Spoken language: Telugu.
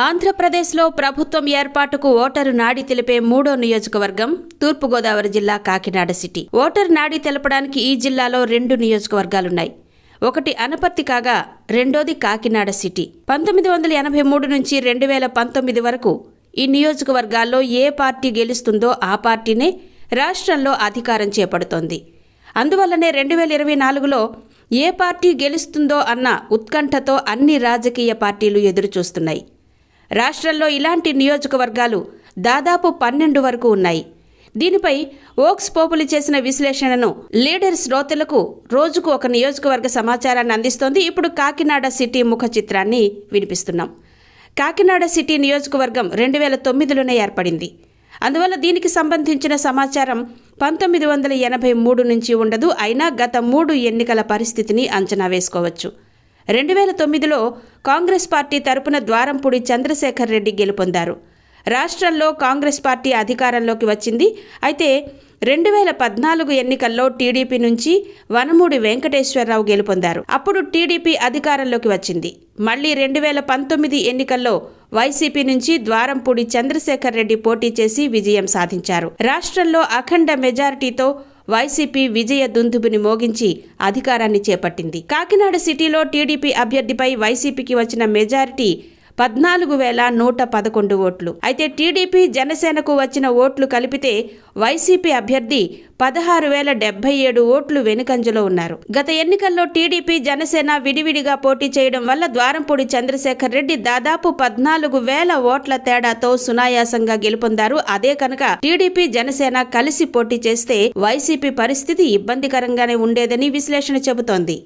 ఆంధ్రప్రదేశ్లో ప్రభుత్వం ఏర్పాటుకు ఓటరు నాడి తెలిపే మూడో నియోజకవర్గం తూర్పుగోదావరి జిల్లా కాకినాడ సిటీ. ఓటరు నాడి తెలపడానికి ఈ జిల్లాలో 2 నియోజకవర్గాలున్నాయి. ఒకటి అనపర్తి కాగా రెండోది కాకినాడ సిటీ. 1983 నుంచి 2019 వరకు ఈ నియోజకవర్గాల్లో ఏ పార్టీ గెలుస్తుందో ఆ పార్టీనే రాష్ట్రంలో అధికారం చేపడుతోంది. అందువల్లనే 2024లో ఏ పార్టీ గెలుస్తుందో అన్న ఉత్కంఠతో అన్ని రాజకీయ పార్టీలు ఎదురుచూస్తున్నాయి. రాష్ట్రంలో ఇలాంటి నియోజకవర్గాలు దాదాపు 12 వరకు ఉన్నాయి. దీనిపై ఓక్స్ పోపులు చేసిన విశ్లేషణను లీడర్ శ్రోతలకు రోజుకు ఒక నియోజకవర్గ సమాచారాన్ని అందిస్తోంది. ఇప్పుడు కాకినాడ సిటీ ముఖ చిత్రాన్ని వినిపిస్తున్నాం. కాకినాడ సిటీ నియోజకవర్గం 2009లోనే ఏర్పడింది. అందువల్ల దీనికి సంబంధించిన సమాచారం 1983 నుంచి ఉండదు. అయినా గత 3 ఎన్నికల పరిస్థితిని అంచనా వేసుకోవచ్చు. 2009లో కాంగ్రెస్ పార్టీ తరపున ద్వారంపూడి చంద్రశేఖర్ రెడ్డి గెలుపొందారు. రాష్ట్రంలో కాంగ్రెస్ పార్టీ అధికారంలోకి వచ్చింది. అయితే 2014 ఎన్నికల్లో టీడీపీ నుంచి వనమూడి వెంకటేశ్వరరావు గెలుపొందారు. అప్పుడు టీడీపీ అధికారంలోకి వచ్చింది. మళ్లీ 2019 ఎన్నికల్లో వైసీపీ నుంచి ద్వారంపూడి చంద్రశేఖర్ రెడ్డి పోటీ చేసి విజయం సాధించారు. రాష్ట్రంలో అఖండ మెజారిటీతో వైసీపీ విజయ దుందుబిని మోగించి అధికారాన్ని చేపట్టింది. కాకినాడ సిటీలో టీడీపీ అభ్యర్థిపై వైసీపీకి వచ్చిన మెజారిటీ 14,111 ఓట్లు. అయితే టీడీపీ జనసేనకు వచ్చిన ఓట్లు కలిపితే వైసీపీ అభ్యర్థి 16,077 ఓట్లు వెనుకంజలో ఉన్నారు. గత ఎన్నికల్లో టీడీపీ జనసేన విడివిడిగా పోటీ చేయడం వల్ల ద్వారంపూడి చంద్రశేఖర్ రెడ్డి దాదాపు 14,000 ఓట్ల తేడాతో సునాయాసంగా గెలుపొందారు. అదే కనుక టీడీపీ జనసేన కలిసి పోటీ చేస్తే వైసీపీ పరిస్థితి ఇబ్బందికరంగానే ఉండేదని విశ్లేషణ చెబుతోంది.